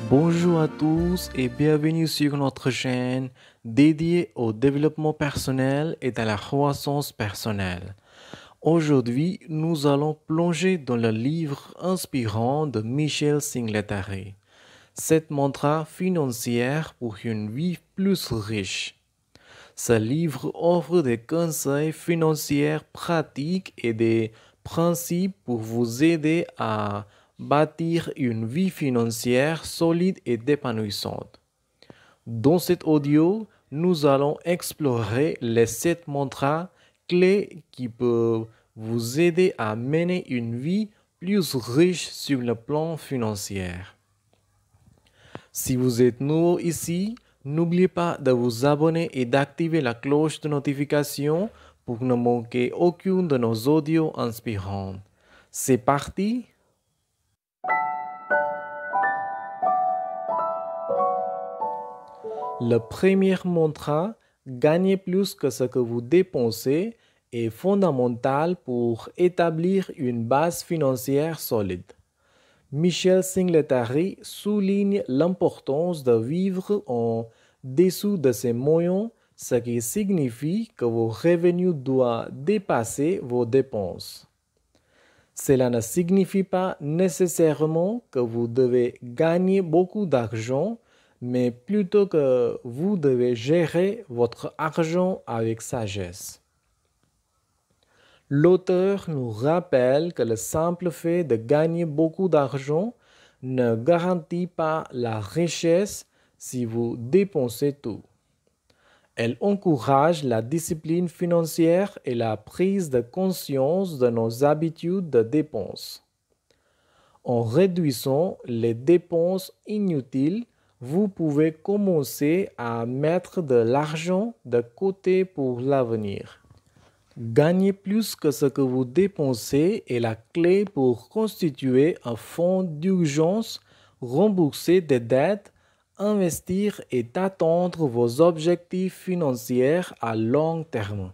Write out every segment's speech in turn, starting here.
Bonjour à tous et bienvenue sur notre chaîne dédiée au développement personnel et à la croissance personnelle. Aujourd'hui, nous allons plonger dans le livre inspirant de Michel Singletary, 7 mantras financiers pour une vie plus riche. Ce livre offre des conseils financiers pratiques et des principes pour vous aider à bâtir une vie financière solide et épanouissante. Dans cet audio, nous allons explorer les 7 mantras clés qui peuvent vous aider à mener une vie plus riche sur le plan financier. Si vous êtes nouveau ici, n'oubliez pas de vous abonner et d'activer la cloche de notification pour ne manquer aucun de nos audios inspirants. C'est parti! Le premier mantra, gagner plus que ce que vous dépensez, est fondamental pour établir une base financière solide. Michel Singletary souligne l'importance de vivre en dessous de ses moyens, ce qui signifie que vos revenus doivent dépasser vos dépenses. Cela ne signifie pas nécessairement que vous devez gagner beaucoup d'argent, mais plutôt que vous devez gérer votre argent avec sagesse. L'auteur nous rappelle que le simple fait de gagner beaucoup d'argent ne garantit pas la richesse si vous dépensez tout. Elle encourage la discipline financière et la prise de conscience de nos habitudes de dépenses. En réduisant les dépenses inutiles, vous pouvez commencer à mettre de l'argent de côté pour l'avenir. Gagner plus que ce que vous dépensez est la clé pour constituer un fonds d'urgence, rembourser des dettes, investir et atteindre vos objectifs financiers à long terme.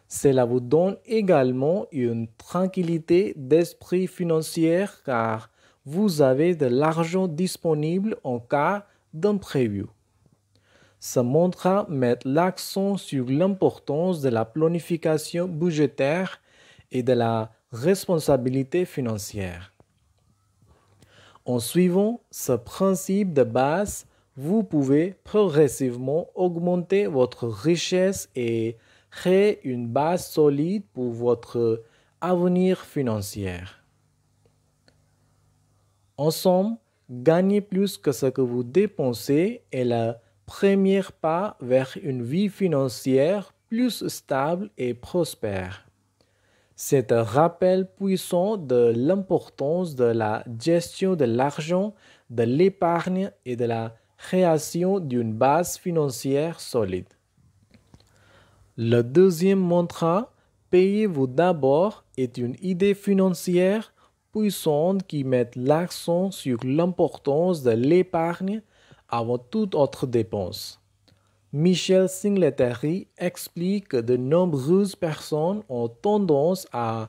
Cela vous donne également une tranquillité d'esprit financière car vous avez de l'argent disponible en cas d'imprévu. Ce mantra met l'accent sur l'importance de la planification budgétaire et de la responsabilité financière. En suivant ce principe de base, vous pouvez progressivement augmenter votre richesse et créer une base solide pour votre avenir financier. En somme, gagner plus que ce que vous dépensez est le premier pas vers une vie financière plus stable et prospère. C'est un rappel puissant de l'importance de la gestion de l'argent, de l'épargne et de la création d'une base financière solide. Le deuxième mantra, payez-vous d'abord, est une idée financière puissante qui met l'accent sur l'importance de l'épargne avant toute autre dépense. Michel Singletary explique que de nombreuses personnes ont tendance à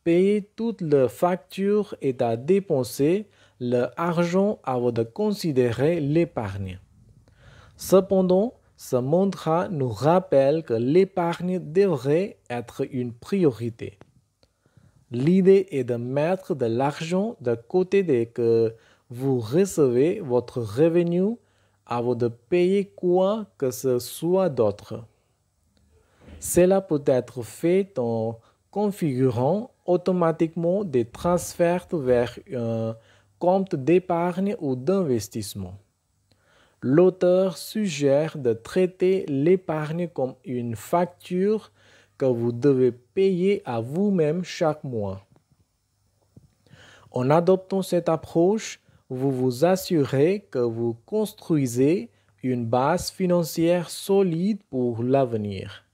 payer toutes leurs factures et à dépenser leur argent avant de considérer l'épargne. Cependant, ce mantra nous rappelle que l'épargne devrait être une priorité. L'idée est de mettre de l'argent de côté dès que vous recevez votre revenu avant de payer quoi que ce soit d'autre. Cela peut être fait en configurant automatiquement des transferts vers un compte d'épargne ou d'investissement. L'auteur suggère de traiter l'épargne comme une facture que vous devez payer à vous-même chaque mois. En adoptant cette approche, vous vous assurez que vous construisez une base financière solide pour l'avenir.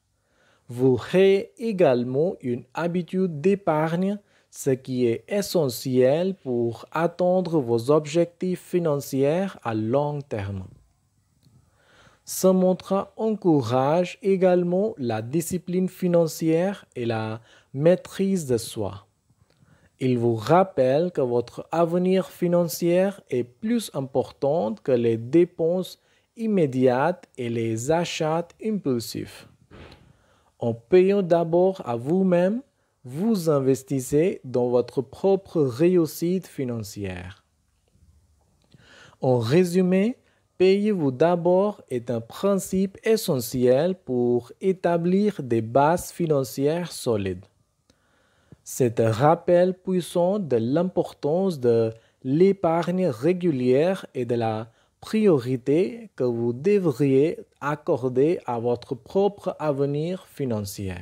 Vous créez également une habitude d'épargne, ce qui est essentiel pour atteindre vos objectifs financiers à long terme. Ce mantra encourage également la discipline financière et la maîtrise de soi. Il vous rappelle que votre avenir financier est plus important que les dépenses immédiates et les achats impulsifs. En payant d'abord à vous-même, vous investissez dans votre propre réussite financière. En résumé, payez-vous d'abord est un principe essentiel pour établir des bases financières solides. C'est un rappel puissant de l'importance de l'épargne régulière et de la priorité que vous devriez accorder à votre propre avenir financier.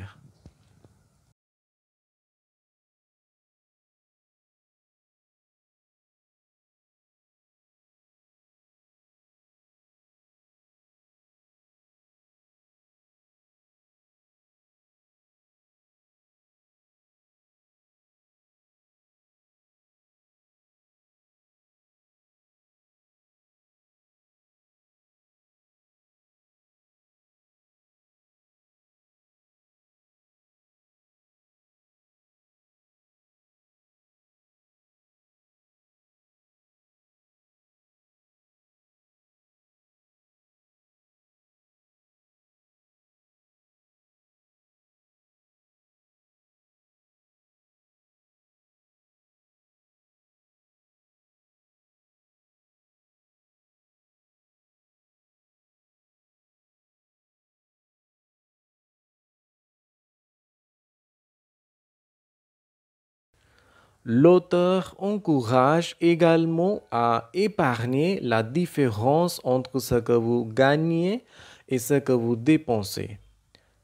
L'auteur encourage également à épargner la différence entre ce que vous gagnez et ce que vous dépensez.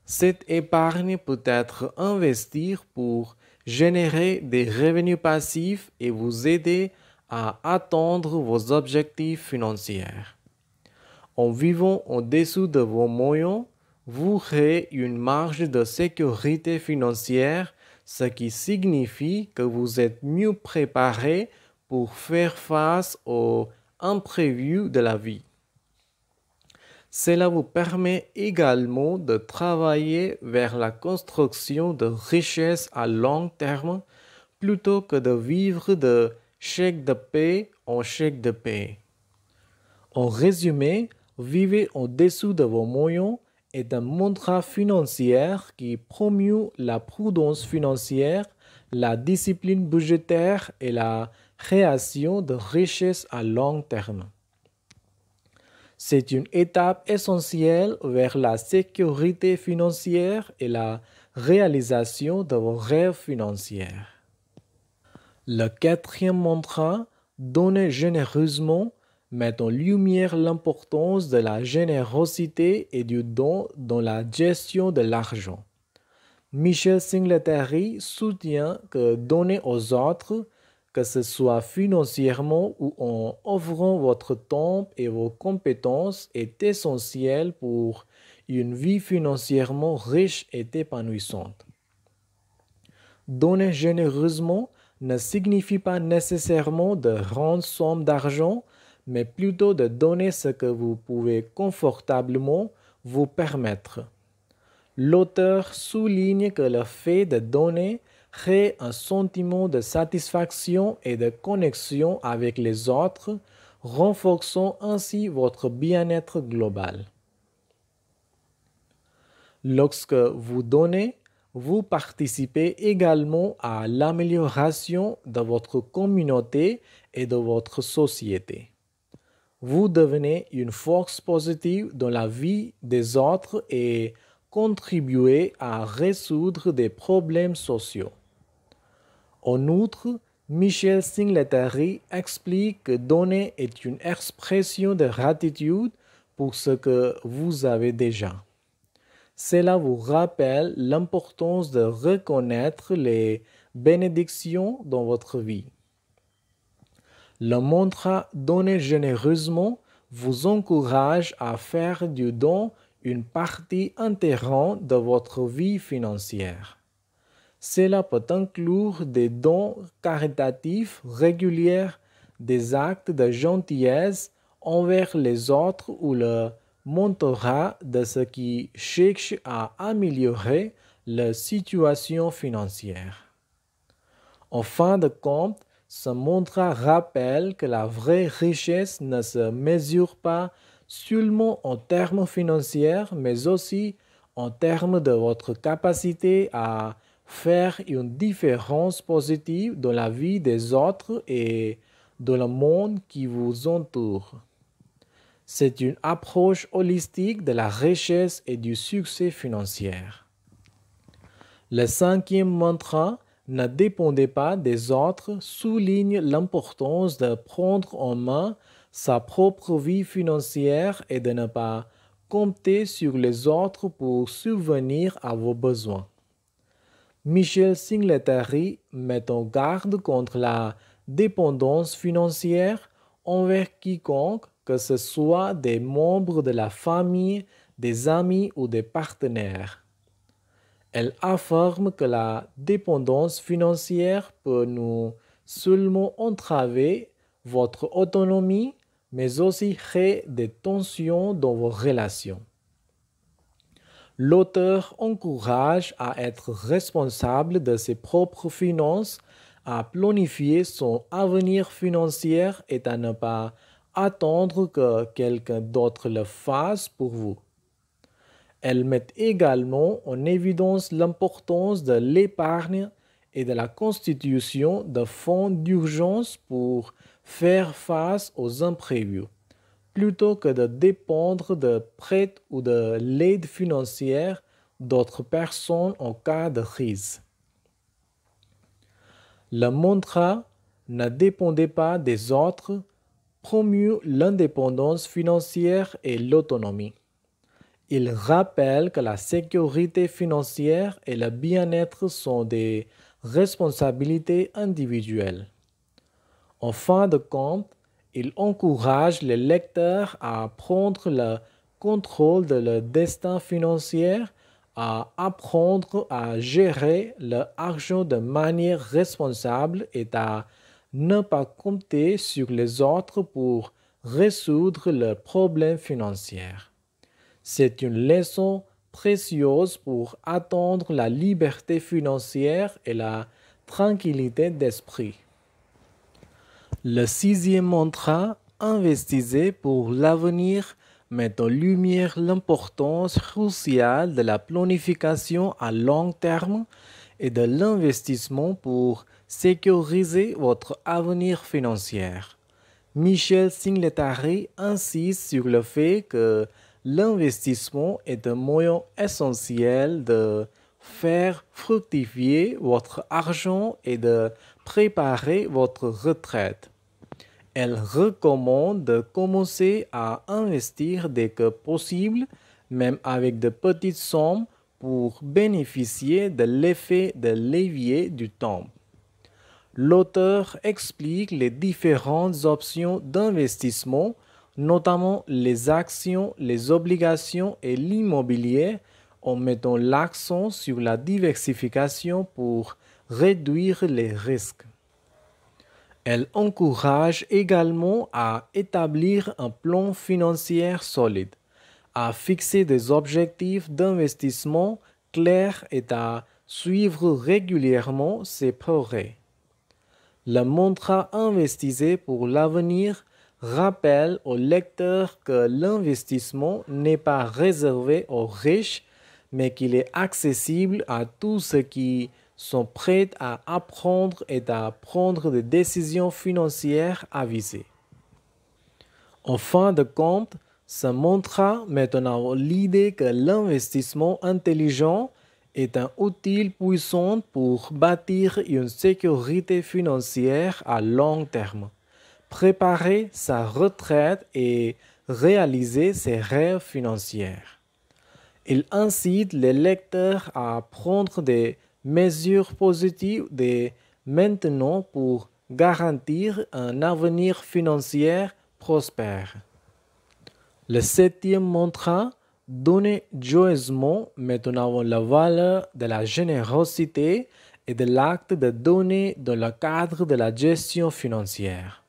Cette épargne peut être investie pour générer des revenus passifs et vous aider à atteindre vos objectifs financiers. En vivant au-dessous de vos moyens, vous créez une marge de sécurité financière, ce qui signifie que vous êtes mieux préparé pour faire face aux imprévus de la vie. Cela vous permet également de travailler vers la construction de richesses à long terme plutôt que de vivre de chèque de paie en chèque de paie. En résumé, vivez au-dessous de vos moyens est un mantra financier qui promeut la prudence financière, la discipline budgétaire et la création de richesses à long terme. C'est une étape essentielle vers la sécurité financière et la réalisation de vos rêves financiers. Le quatrième mantra, donner généreusement, met en lumière l'importance de la générosité et du don dans la gestion de l'argent. Michel Singletary soutient que donner aux autres, que ce soit financièrement ou en offrant votre temps et vos compétences, est essentiel pour une vie financièrement riche et épanouissante. Donner généreusement ne signifie pas nécessairement de rendre somme d'argent, mais plutôt de donner ce que vous pouvez confortablement vous permettre. L'auteur souligne que le fait de donner crée un sentiment de satisfaction et de connexion avec les autres, renforçant ainsi votre bien-être global. Lorsque vous donnez, vous participez également à l'amélioration de votre communauté et de votre société. Vous devenez une force positive dans la vie des autres et contribuez à résoudre des problèmes sociaux. En outre, Michel Singletary explique que donner est une expression de gratitude pour ce que vous avez déjà. Cela vous rappelle l'importance de reconnaître les bénédictions dans votre vie. Le mantra donner généreusement vous encourage à faire du don une partie intégrante de votre vie financière. Cela peut inclure des dons caritatifs réguliers, des actes de gentillesse envers les autres ou le montrera de ce qui cherche à améliorer la situation financière. En fin de compte, ce mantra rappelle que la vraie richesse ne se mesure pas seulement en termes financiers, mais aussi en termes de votre capacité à faire une différence positive dans la vie des autres et dans le monde qui vous entoure. C'est une approche holistique de la richesse et du succès financier. Le cinquième mantra, ne dépendez pas des autres, souligne l'importance de prendre en main sa propre vie financière et de ne pas compter sur les autres pour subvenir à vos besoins. Michel Singletary met en garde contre la dépendance financière envers quiconque, que ce soit des membres de la famille, des amis ou des partenaires. Elle affirme que la dépendance financière peut non seulement entraver votre autonomie, mais aussi créer des tensions dans vos relations. L'auteur encourage à être responsable de ses propres finances, à planifier son avenir financier et à ne pas attendre que quelqu'un d'autre le fasse pour vous. Elle met également en évidence l'importance de l'épargne et de la constitution de fonds d'urgence pour faire face aux imprévus, plutôt que de dépendre de prêts ou de l'aide financière d'autres personnes en cas de crise. Le mantra « Ne dépendez pas des autres » promeut l'indépendance financière et l'autonomie. Il rappelle que la sécurité financière et le bien-être sont des responsabilités individuelles. En fin de compte, il encourage les lecteurs à prendre le contrôle de leur destin financier, à apprendre à gérer leur argent de manière responsable et à ne pas compter sur les autres pour résoudre leurs problèmes financiers. C'est une leçon précieuse pour atteindre la liberté financière et la tranquillité d'esprit. Le sixième mantra, investissez pour l'avenir, met en lumière l'importance cruciale de la planification à long terme et de l'investissement pour sécuriser votre avenir financier. Michel Singletary insiste sur le fait que l'investissement est un moyen essentiel de faire fructifier votre argent et de préparer votre retraite. Elle recommande de commencer à investir dès que possible, même avec de petites sommes, pour bénéficier de l'effet de levier du temps. L'auteur explique les différentes options d'investissement, notamment les actions, les obligations et l'immobilier, en mettant l'accent sur la diversification pour réduire les risques. Elle encourage également à établir un plan financier solide, à fixer des objectifs d'investissement clairs et à suivre régulièrement ses progrès. Le mantra investissez pour l'avenir rappelle au lecteur que l'investissement n'est pas réservé aux riches, mais qu'il est accessible à tous ceux qui sont prêts à apprendre et à prendre des décisions financières avisées. En fin de compte, ce mantra met en avant l'idée que l'investissement intelligent est un outil puissant pour bâtir une sécurité financière à long terme, préparer sa retraite et réaliser ses rêves financiers. Il incite les lecteurs à prendre des mesures positives dès maintenant pour garantir un avenir financier prospère. Le septième mantra, donner joyeusement, met en avant la valeur de la générosité et de l'acte de donner dans le cadre de la gestion financière.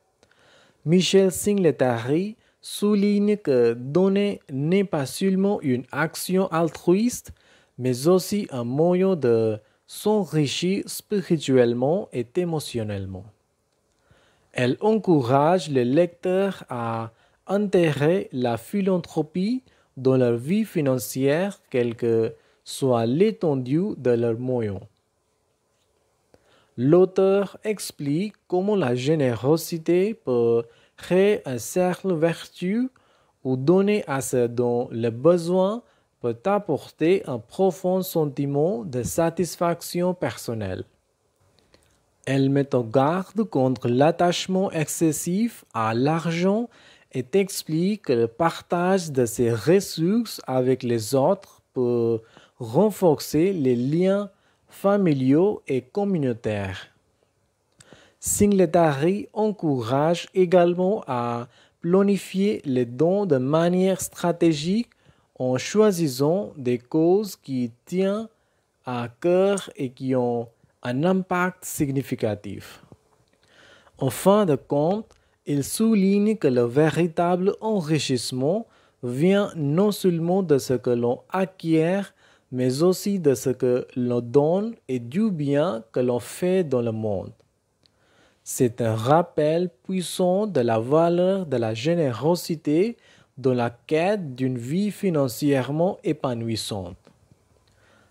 Michel Singletary souligne que donner n'est pas seulement une action altruiste, mais aussi un moyen de s'enrichir spirituellement et émotionnellement. Elle encourage les lecteurs à intégrer la philanthropie dans leur vie financière, quelle que soit l'étendue de leurs moyens. L'auteur explique comment la générosité peut créer un cercle vertueux ou donner à ceux dont le besoin peut apporter un profond sentiment de satisfaction personnelle. Elle met en garde contre l'attachement excessif à l'argent et explique que le partage de ses ressources avec les autres peut renforcer les liens familiaux et communautaires. Singletary encourage également à planifier les dons de manière stratégique en choisissant des causes qui tiennent à cœur et qui ont un impact significatif. En fin de compte, il souligne que le véritable enrichissement vient non seulement de ce que l'on acquiert, mais aussi de ce que l'on donne et du bien que l'on fait dans le monde. C'est un rappel puissant de la valeur de la générosité dans la quête d'une vie financièrement épanouissante.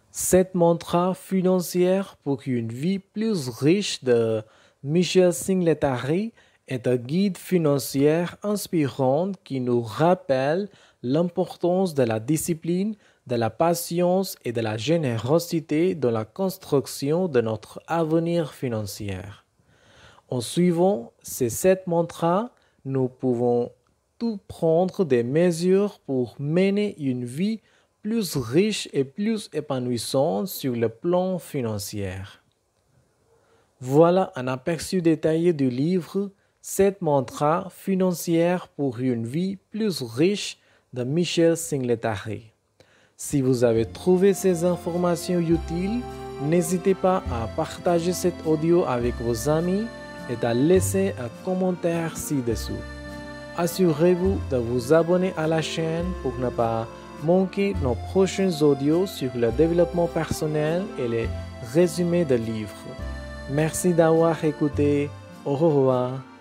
Cette mantra financière pour une vie plus riche de Michel Singletary est un guide financier inspirant qui nous rappelle l'importance de la discipline, de la patience et de la générosité dans la construction de notre avenir financier. En suivant ces 7 mantras, nous pouvons tout prendre des mesures pour mener une vie plus riche et plus épanouissante sur le plan financier. Voilà un aperçu détaillé du livre 7 mantras financiers pour une vie plus riche de Michel Singletary. Si vous avez trouvé ces informations utiles, n'hésitez pas à partager cet audio avec vos amis et à laisser un commentaire ci-dessous. Assurez-vous de vous abonner à la chaîne pour ne pas manquer nos prochains audios sur le développement personnel et les résumés de livres. Merci d'avoir écouté. Au revoir.